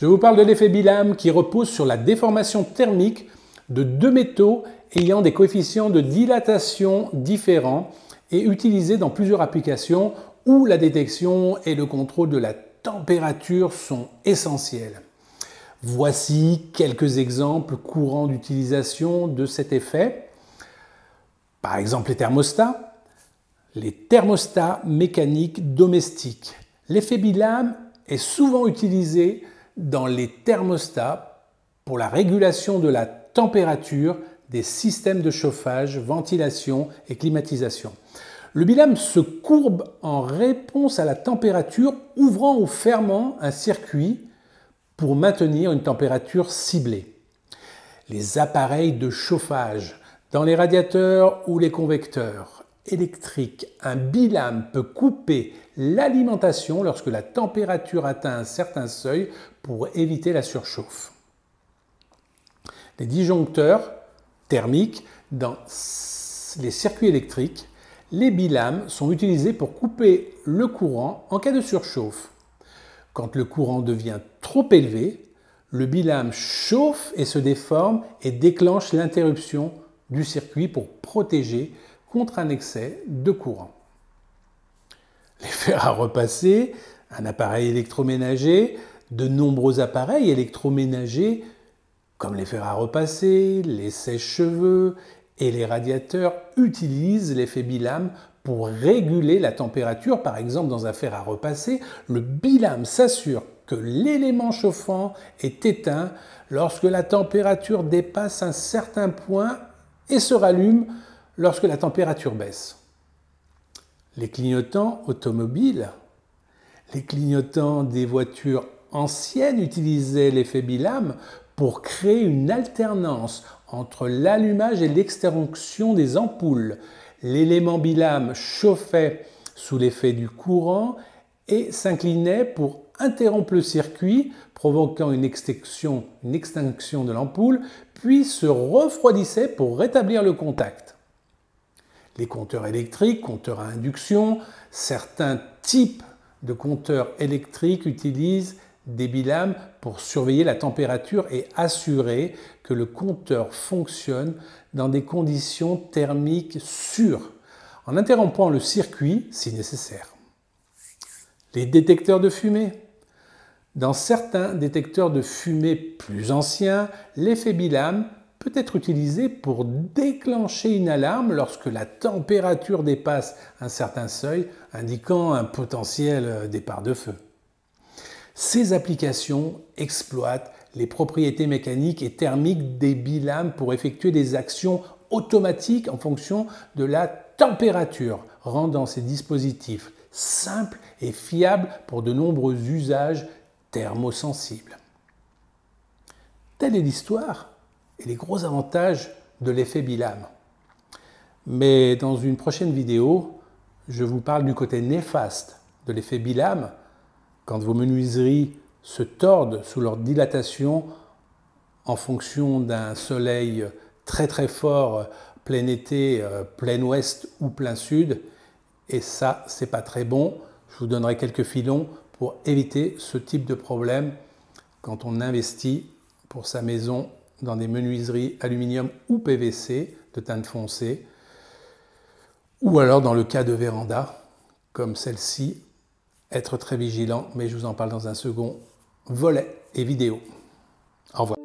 Je vous parle de l'effet Bilham qui repose sur la déformation thermique de deux métaux ayant des coefficients de dilatation différents et utilisés dans plusieurs applications où la détection et le contrôle de la température sont essentiels. Voici quelques exemples courants d'utilisation de cet effet. Par exemple, les thermostats mécaniques domestiques. L'effet Bilham est souvent utilisé dans les thermostats pour la régulation de la température des systèmes de chauffage, ventilation et climatisation. Le Bilham se courbe en réponse à la température, ouvrant ou fermant un circuit pour maintenir une température ciblée. Les appareils de chauffage, dans les radiateurs ou les convecteurs électriques, un Bilham peut couper l'alimentation lorsque la température atteint un certain seuil pour éviter la surchauffe. Les disjoncteurs thermiques, dans les circuits électriques, les Bilham sont utilisés pour couper le courant en cas de surchauffe. Quand le courant devient trop élevé, le Bilham chauffe et se déforme et déclenche l'interruption du circuit pour protéger contre un excès de courant. Les fers à repasser, un appareil électroménager, de nombreux appareils électroménagers comme les fers à repasser, les sèche-cheveux et les radiateurs utilisent l'effet Bilham pour réguler la température. Par exemple, dans un fer à repasser, le Bilham s'assure que l'élément chauffant est éteint lorsque la température dépasse un certain point et se rallume lorsque la température baisse. Les clignotants automobiles, les clignotants des voitures anciennes utilisaient l'effet Bilham pour créer une alternance entre l'allumage et l'extinction des ampoules. L'élément Bilham chauffait sous l'effet du courant et s'inclinait pour interrompre le circuit, provoquant une extinction de l'ampoule, puis se refroidissait pour rétablir le contact. Les compteurs électriques, compteurs à induction, certains types de compteurs électriques utilisent des Bilham pour surveiller la température et assurer que le compteur fonctionne dans des conditions thermiques sûres, en interrompant le circuit si nécessaire. Les détecteurs de fumée. Dans certains détecteurs de fumée plus anciens, l'effet Bilham peut être utilisé pour déclencher une alarme lorsque la température dépasse un certain seuil, indiquant un potentiel départ de feu. Ces applications exploitent les propriétés mécaniques et thermiques des Bilham pour effectuer des actions automatiques en fonction de la température, rendant ces dispositifs simples et fiables pour de nombreux usages thermosensibles. Telle est l'histoire et les gros avantages de l'effet Bilham. Mais dans une prochaine vidéo, je vous parle du côté néfaste de l'effet Bilham, quand vos menuiseries se tordent sous leur dilatation en fonction d'un soleil très très fort, plein été, plein ouest ou plein sud. Et ça, c'est pas très bon. Je vous donnerai quelques filons pour éviter ce type de problème quand on investit pour sa maison dans des menuiseries aluminium ou PVC de teinte foncée, ou alors dans le cas de véranda, comme celle-ci, être très vigilant, mais je vous en parle dans un second volet et vidéo. Au revoir.